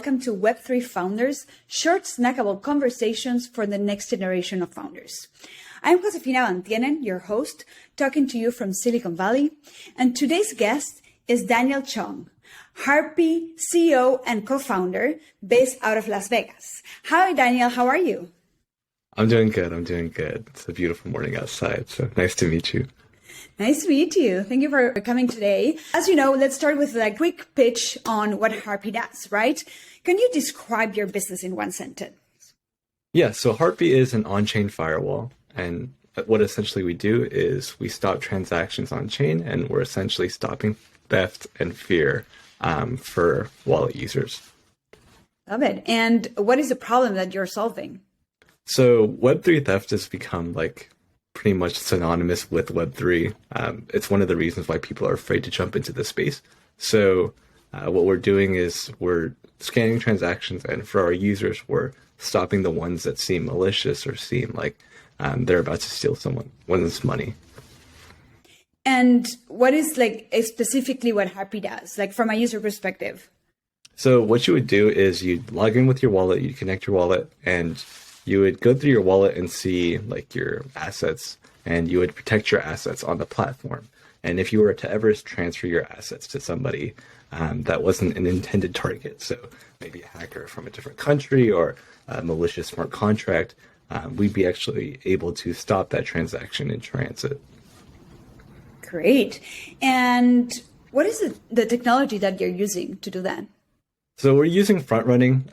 welcome to Web3 Founders, short snackable conversations for the next generation of founders. I'm Josefina Bantienen, your host, talking to you from Silicon Valley, and today's guest is Daniel Chong, Harpie CEO and co-founder based out of Las Vegas. Hi, Daniel, how are you? I'm doing good. It's a beautiful morning outside, so nice to meet you. Nice to meet you. Thank you for coming today. As you know, let's start with a quick pitch on what Harpie does, right? Can you describe your business in one sentence? Yeah, so Harpie is an on-chain firewall. And what essentially we do is we stop transactions on chain, and we're essentially stopping theft and fear for wallet users. Love it. And what is the problem that you're solving? So Web3 theft has become like pretty much synonymous with Web3. It's one of the reasons why people are afraid to jump into this space. So what we're doing is we're scanning transactions, and for our users, we're stopping the ones that seem malicious or seem like they're about to steal someone's money. And what is specifically what Harpie does, like from a user perspective? So what you would do is you'd log in with your wallet, you'd connect your wallet, and you would go through your wallet and see like your assets, and you would protect your assets on the platform. And if you were to ever transfer your assets to somebody that wasn't an intended target, so maybe a hacker from a different country or a malicious smart contract, we'd be actually able to stop that transaction in transit. Great. And what is the technology that you're using to do that? So we're using front running.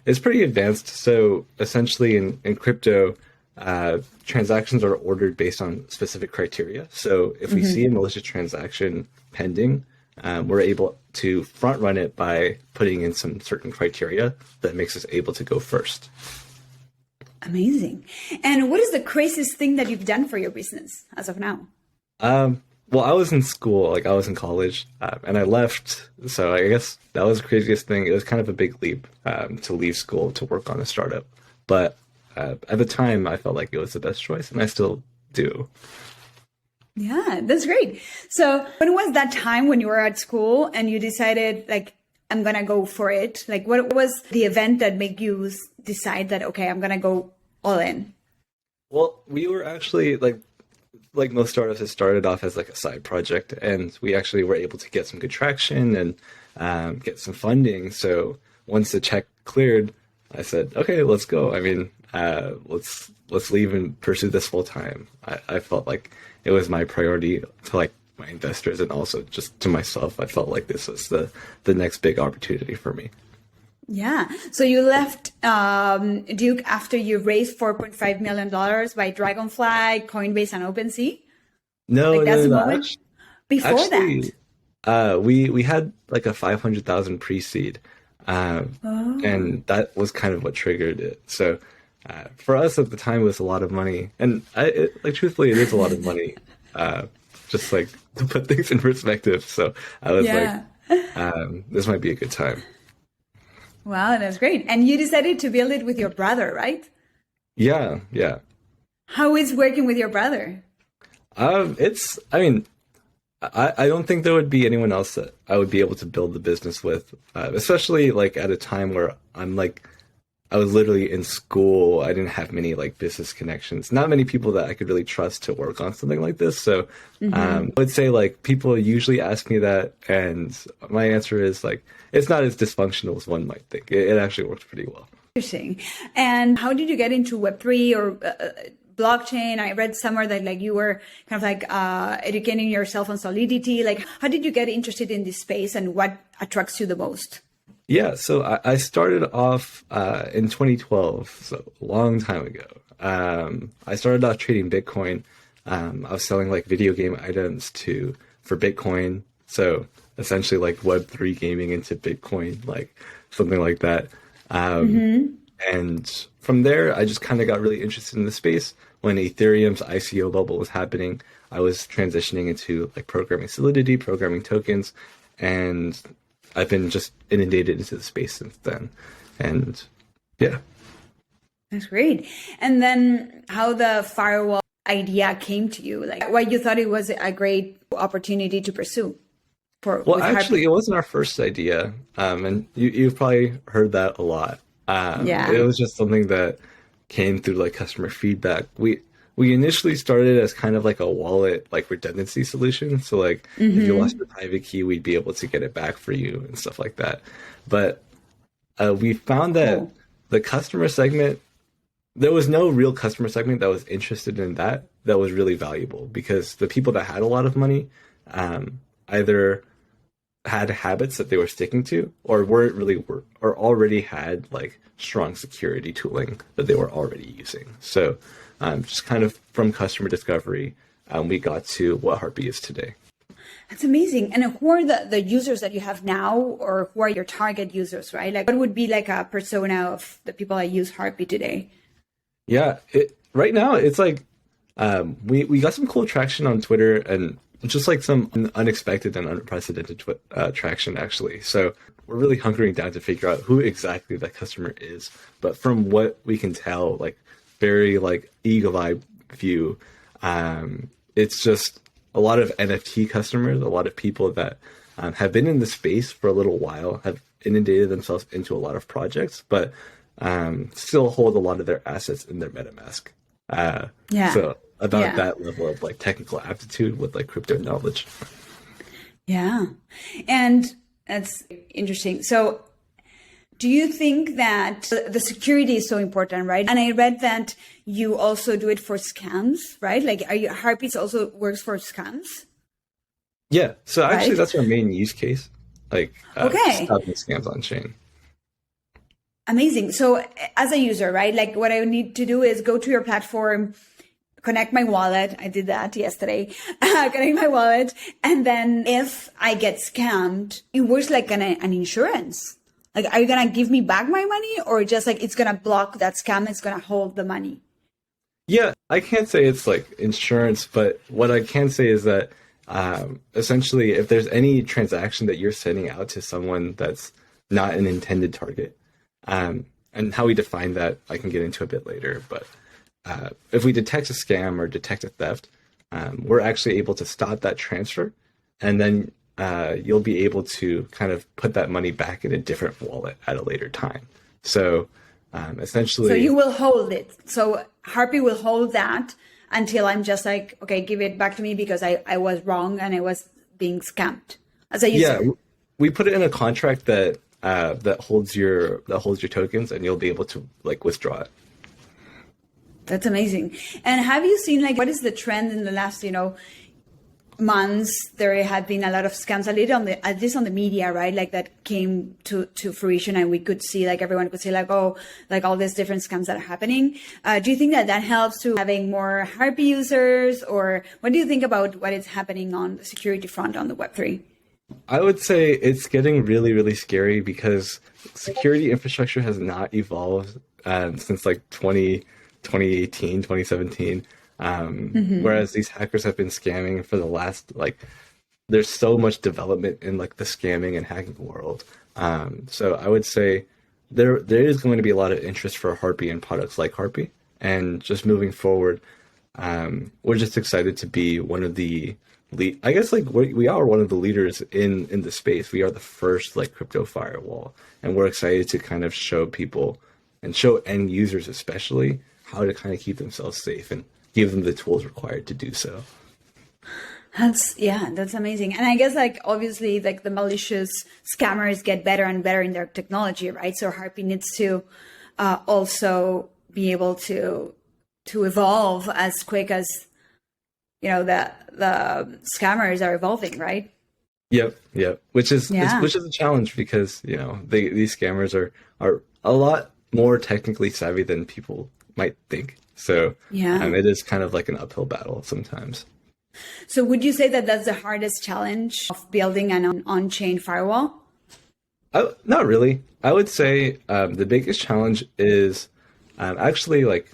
It's pretty advanced. So essentially in crypto, transactions are ordered based on specific criteria. So if we see a malicious transaction pending, we're able to front run it by putting in some certain criteria that makes us able to go first. Amazing. And what is the craziest thing that you've done for your business as of now? Well, I was in school, I was in college, and I left. So I guess that was the craziest thing. It was kind of a big leap to leave school to work on a startup. But at the time, I felt like it was the best choice, and I still do. Yeah, that's great. So when was that time when you were at school and you decided, I'm going to go for it? What was the event that made you decide that, okay, I'm going to go all in? Well, we were actually like most startups, it started off as a side project, and we actually were able to get some good traction and get some funding. So once the check cleared, I said, okay, let's go. I mean, let's leave and pursue this full time. I felt like it was my priority to my investors, and also just to myself. I felt like this was the next big opportunity for me. Yeah. So you left Duke after you raised $4.5 million by Dragonfly, Coinbase, and OpenSea? No, that's the no. moment before that? We had a 500,000 pre-seed, and that was kind of what triggered it. So for us at the time, it was a lot of money, and truthfully, it is a lot of money. Just to put things in perspective. So I was this might be a good time. Wow, that's great. And you decided to build it with your brother, right? Yeah. How is working with your brother? I don't think there would be anyone else that I would be able to build the business with, especially at a time where I was literally in school. I didn't have many business connections, not many people that I could really trust to work on something like this. So I would say people usually ask me that, and my answer is it's not as dysfunctional as one might think. It actually works pretty well. Interesting. And how did you get into Web3 or blockchain? I read somewhere that you were kind of educating yourself on Solidity. How did you get interested in this space, and what attracts you the most? Yeah, so I started off in 2012, so a long time ago. I started off trading Bitcoin. I was selling video game items for Bitcoin. So essentially Web3 gaming into Bitcoin, something like that. And from there, I just kind of got really interested in the space. When Ethereum's ICO bubble was happening, I was transitioning into programming Solidity, programming tokens, and I've been just inundated into the space since then. And yeah. That's great. And then how the firewall idea came to you, why you thought it was a great opportunity to pursue? Well, with actually, Harpie? it wasn't our first idea, and you've probably heard that a lot. Yeah. It was just something that came through like customer feedback. We initially started as kind of like a wallet like redundancy solution. So like if you lost Mm-hmm. your private key, we'd be able to get it back for you and stuff like that. But we found that Cool. the customer segment, there was no real customer segment that was interested in that was really valuable because the people that had a lot of money either had habits that they were sticking to or weren't really or already had like strong security tooling that they were already using. So just kind of from customer discovery, we got to what Harpie is today. That's amazing. And who are the users that you have now, or who are your target users, right? Like, what would be like a persona of the people that use Harpie today? Yeah, right now it's like we got some cool traction on Twitter and just like some unexpected and unprecedented traction actually. So we're really hunkering down to figure out who exactly that customer is. But from what we can tell, like very like eagle eye view, it's just a lot of NFT customers, a lot of people that have been in the space for a little while, have inundated themselves into a lot of projects, but still hold a lot of their assets in their MetaMask. Yeah. So about Yeah. that level of like technical aptitude with like crypto knowledge. Yeah. And that's interesting. So do you think that the security is so important, right? And I read that you also do it for scams, right? Like, are you Harpies also works for scams, Yeah. So actually, right? that's our main use case, like Okay. stopping scams on chain. Amazing. So as a user, right? Like what I need to do is go to your platform, connect my wallet. I did that yesterday. Connect my wallet. And then if I get scammed, it works like an insurance. Like, are you going to give me back my money, or just like it's going to block that scam? It's going to hold the money. Yeah, I can't say it's like insurance, but what I can say is that essentially, if there's any transaction that you're sending out to someone that's not an intended target, and how we define that, I can get into a bit later. But if we detect a scam or detect a theft, we're actually able to stop that transfer, and then you'll be able to kind of put that money back in a different wallet at a later time. So essentially, So you will hold it. So Harpy will hold that until I'm just like, okay, give it back to me because I was wrong and I was being scammed as a user. yeah, we put it in a contract that that holds your tokens, and you'll be able to like withdraw it. That's amazing. And have you seen like what is the trend in the last, months? There had been a lot of scams, at least on the media, right? Like that came to fruition, and we could see like everyone could say like, oh, like all these different scams that are happening. Do you think that helps to having more Harpy users, or what do you think about what is happening on the security front on the Web3? I would say it's getting really, really scary because security infrastructure has not evolved since like 2018, 2017. Whereas these hackers have been scamming for the last, like, there's so much development in like the scamming and hacking world. So I would say there is going to be a lot of interest for Harpie and products like Harpie. And just moving forward, we're just excited to be one of the I guess like we are one of the leaders in the space. We are the first like crypto firewall, and we're excited to kind of show people and show end users especially how to kind of keep themselves safe and give them the tools required to do so. That's amazing. And I guess like obviously like the malicious scammers get better and better in their technology, right? So Harpy needs to also be able to evolve as quick as the scammers are evolving, right? Yep. Which is a challenge because these scammers are a lot more technically savvy than people might think. So it is kind of like an uphill battle sometimes. So would you say that that's the hardest challenge of building an on-chain firewall? Not really. I would say the biggest challenge is actually like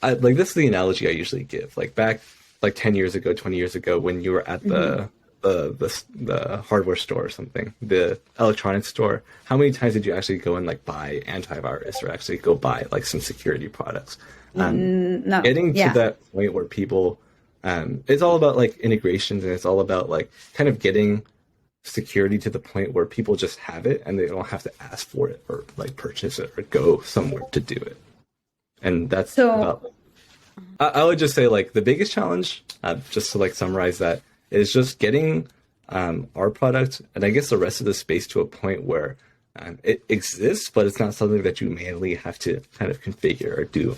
this is the analogy I usually give. Like back like 10 years ago, 20 years ago, when you were at the hardware store or something, the electronics store, how many times did you actually go and like buy antivirus or actually go buy like some security products? No. Getting to that point where people it's all about like integrations, and it's all about like kind of getting security to the point where people just have it and they don't have to ask for it or like purchase it or go somewhere to do it. And that's about, I would just say like the biggest challenge, just to like summarize that, is just getting our product and I guess the rest of the space to a point where it exists, but it's not something that you manually have to kind of configure or do.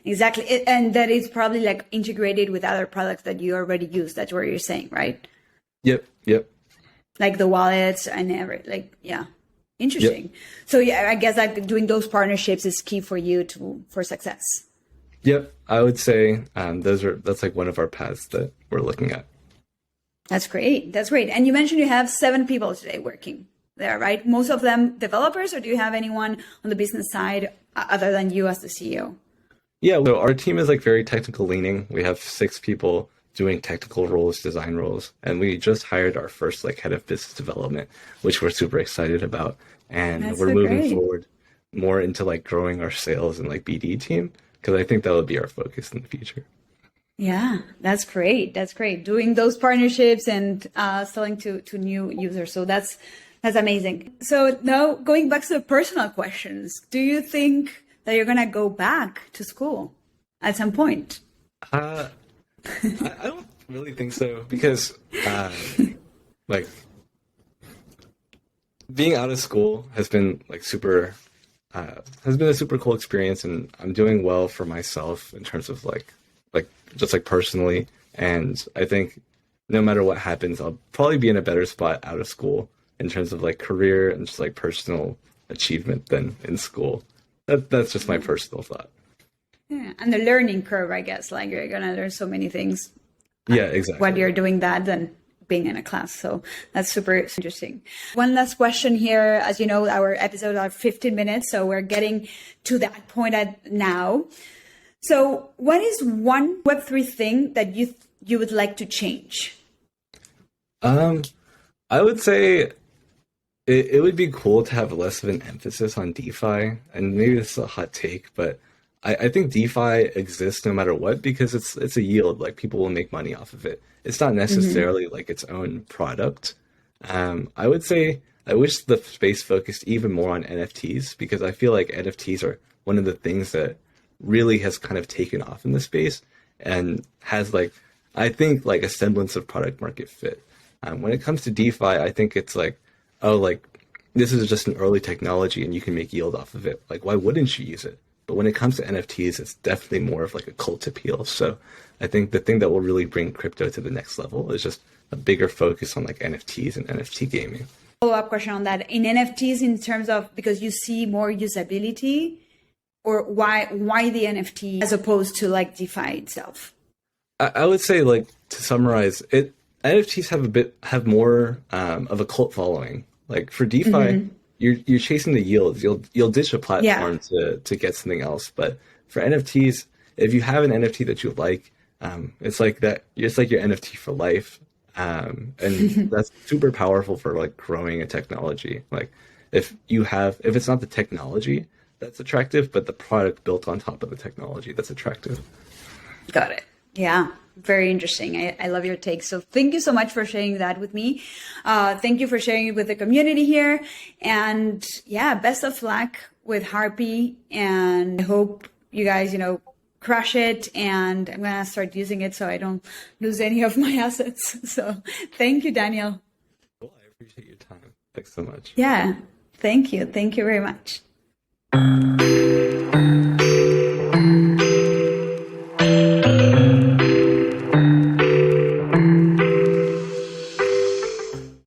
Exactly. And that is probably like integrated with other products that you already use. That's what you're saying, right? Yep. Like the wallets and yeah. Interesting. Yep. So yeah, I guess like doing those partnerships is key for you for success. Yep. I would say that's like one of our paths that we're looking at. That's great. And you mentioned you have 7 people today working there, right? Most of them developers, or do you have anyone on the business side other than you as the CEO? Yeah, so our team is like very technical leaning. We have 6 people doing technical roles, design roles, and we just hired our first like head of business development, which we're super excited about. And we're moving forward more into like growing our sales and like BD team, because I think that would be our focus in the future. Yeah, that's great. Doing those partnerships and selling to new users. So that's amazing. So now going back to the personal questions, do you think that you're going to go back to school at some point? I don't really think so, because like being out of school has been like has been a super cool experience, and I'm doing well for myself in terms of like just like personally. And I think no matter what happens, I'll probably be in a better spot out of school in terms of like career and just like personal achievement than in school. That's just my personal thought. Yeah, and the learning curve, I guess, like you're gonna learn so many things. Yeah, exactly. When you're doing that than being in a class. So that's super interesting. One last question here. As you know, our episodes are 15 minutes, so we're getting to that point now. So what is one Web3 thing that you would like to change? I would say it would be cool to have less of an emphasis on DeFi, and maybe this is a hot take, but I think DeFi exists no matter what, because it's a yield. Like, people will make money off of it. It's not necessarily like its own product. I would say I wish the space focused even more on NFTs, because I feel like NFTs are one of the things that really has kind of taken off in the space and has like, I think, like a semblance of product market fit. When it comes to DeFi, I think it's like, oh, like this is just an early technology and you can make yield off of it. Like, why wouldn't you use it? But when it comes to NFTs, it's definitely more of like a cult appeal. So I think the thing that will really bring crypto to the next level is just a bigger focus on like NFTs and NFT gaming. Follow-up question on that. In NFTs, in terms of, because you see more usability, or why the NFT as opposed to like DeFi itself? I would say, like, to summarize it, NFTs have more of a cult following. Like for DeFi, you're chasing the yields. You'll ditch a platform to get something else. But for NFTs, if you have an NFT that you like, it's like that. It's like your NFT for life, and that's super powerful for like growing a technology. Like if it's not the technology that's attractive, but the product built on top of the technology that's attractive. Got it. Yeah. Very interesting. I love your take. So thank you so much for sharing that with me. Thank you for sharing it with the community here. And yeah, best of luck with Harpie. And I hope you guys, crush it. And I'm going to start using it so I don't lose any of my assets. So thank you, Daniel. Well, I appreciate your time. Thanks so much. Yeah. Thank you. Thank you very much.